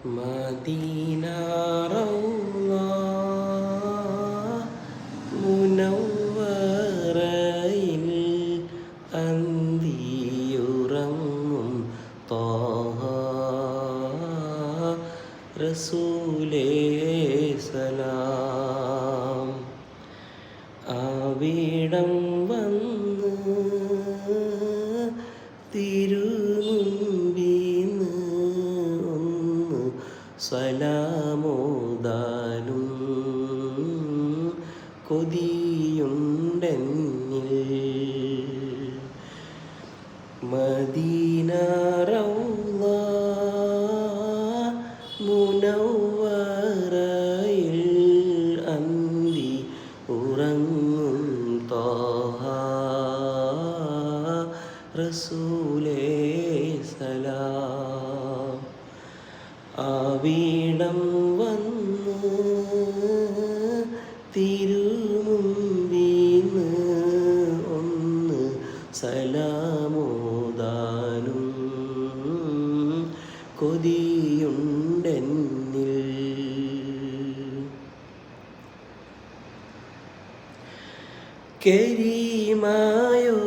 Medina റൗള മുനവ്വറയിൽ അന്തിയുറങ്ങും Thwaha റസൂലേ സലാം. അവിടം വന്ന് തിരുമുൻപിന്ന് ഒന്ന് സലാമോദാനും കൊതിയുണ്ടെന്നിൽ. മദീന റൗള മുനവ്വറയിൽ അന്തി ഉറങ്ങും ത്വാഹ റസൂലേ സലാം. അവിടം വന്ന് തിരുമുൻപിന്ന് ഒന്ന് സലാമോദാനും കൊതിയുണ്ടെന്നിൽ. കരീമായോ